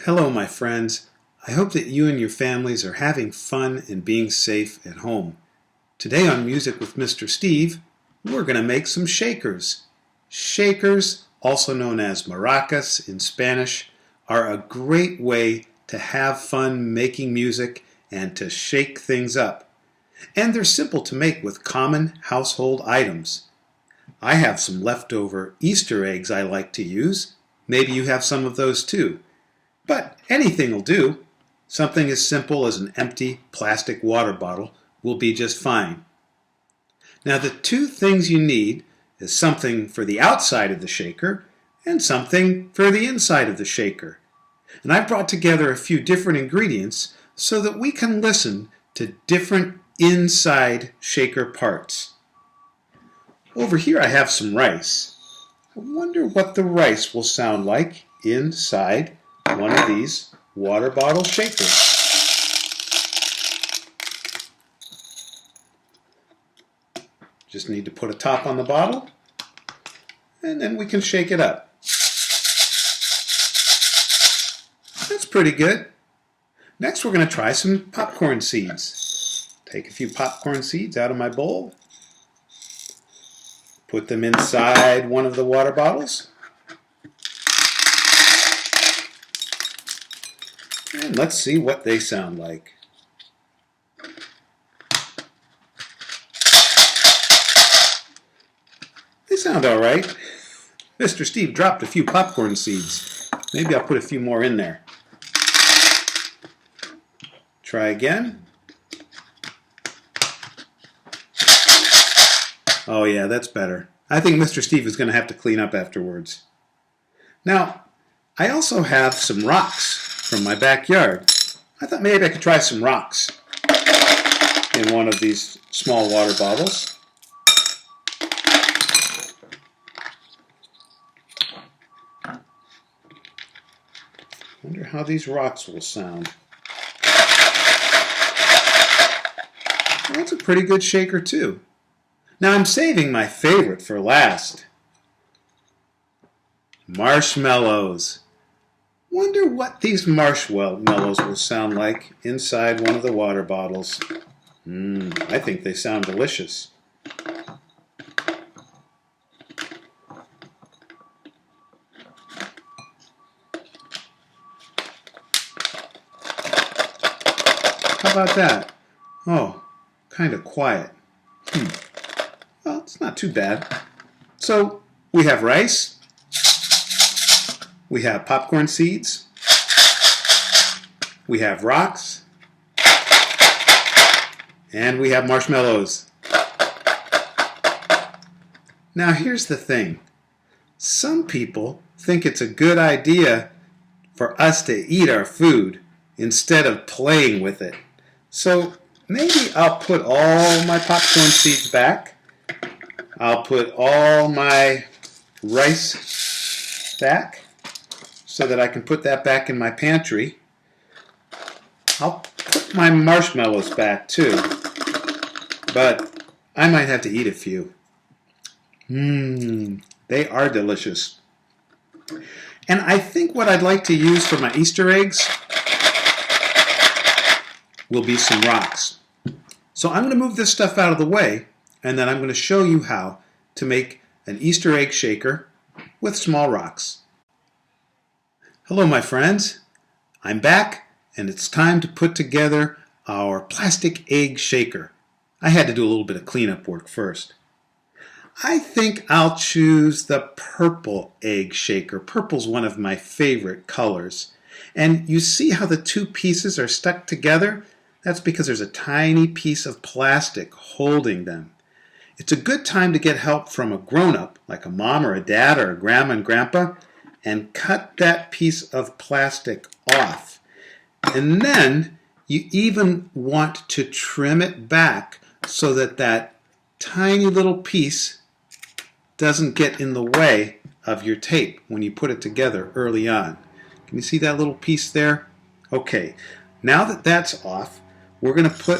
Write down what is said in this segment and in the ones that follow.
Hello, my friends. I hope that you and your families are having fun and being safe at home. Today on Music with Mr. Steve, we're going to make some shakers. Shakers, also known as maracas in Spanish, are a great way to have fun making music and to shake things up. And they're simple to make with common household items. I have some leftover Easter eggs I like to use. Maybe you have some of those too. But anything will do. Something as simple as an empty plastic water bottle will be just fine. Now the two things you need is something for the outside of the shaker and something for the inside of the shaker. And I've brought together a few different ingredients so that we can listen to different inside shaker parts. Over here I have some rice. I wonder what the rice will sound like inside one of these water bottle shakers. Just need to put a top on the bottle and then we can shake it up. That's pretty good. Next we're going to try some popcorn seeds. Take a few popcorn seeds out of my bowl. Put them inside one of the water bottles. And let's see what they sound like. They sound all right. Mr. Steve dropped a few popcorn seeds. Maybe I'll put a few more in there. Try again. Oh yeah, that's better. I think Mr. Steve is going to have to clean up afterwards. Now, I also have some rocks from my backyard. I thought maybe I could try some rocks in one of these small water bottles. Wonder how these rocks will sound. Well, that's a pretty good shaker too. Now I'm saving my favorite for last. Marshmallows. Wonder what these marshmallows will sound like inside one of the water bottles. I think they sound delicious. How about that? Oh, kind of quiet. Well, it's not too bad. So, we have rice. We have popcorn seeds. We have rocks. And we have marshmallows. Now here's the thing. Some people think it's a good idea for us to eat our food instead of playing with it. So maybe I'll put all my popcorn seeds back. I'll put all my rice back, so that I can put that back in my pantry. I'll put my marshmallows back too, but I might have to eat a few. They are delicious. And I think what I'd like to use for my Easter eggs will be some rocks. So I'm going to move this stuff out of the way, and then I'm going to show you how to make an Easter egg shaker with small rocks. Hello, my friends. I'm back, and it's time to put together our plastic egg shaker. I had to do a little bit of cleanup work first. I think I'll choose the purple egg shaker. Purple's one of my favorite colors. And you see how the two pieces are stuck together? That's because there's a tiny piece of plastic holding them. It's a good time to get help from a grown-up, like a mom or a dad or a grandma and grandpa, and cut that piece of plastic off. And then you even want to trim it back so that that tiny little piece doesn't get in the way of your tape when you put it together early on. Can you see that little piece there? Okay, now that that's off, we're going to put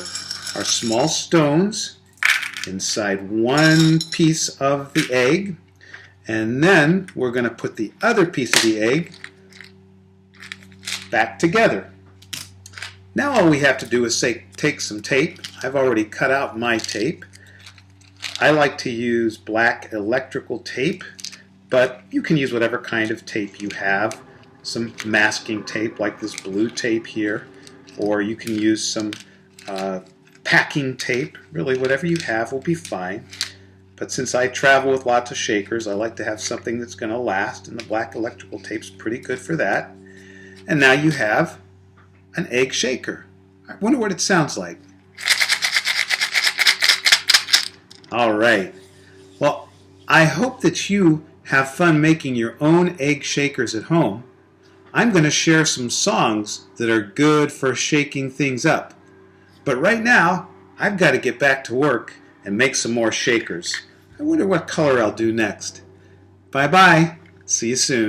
our small stones inside one piece of the egg. And then we're going to put the other piece of the egg back together. Now all we have to do is take some tape. I've already cut out my tape. I like to use black electrical tape, but you can use whatever kind of tape you have. Some masking tape like this blue tape here, or you can use some packing tape. Really, whatever you have will be fine. But since I travel with lots of shakers, I like to have something that's going to last, and the black electrical tape's pretty good for that. And now you have an egg shaker. I wonder what it sounds like. All right. Well, I hope that you have fun making your own egg shakers at home. I'm going to share some songs that are good for shaking things up. But right now, I've got to get back to work and make some more shakers. I wonder what color I'll do next. Bye-bye. See you soon.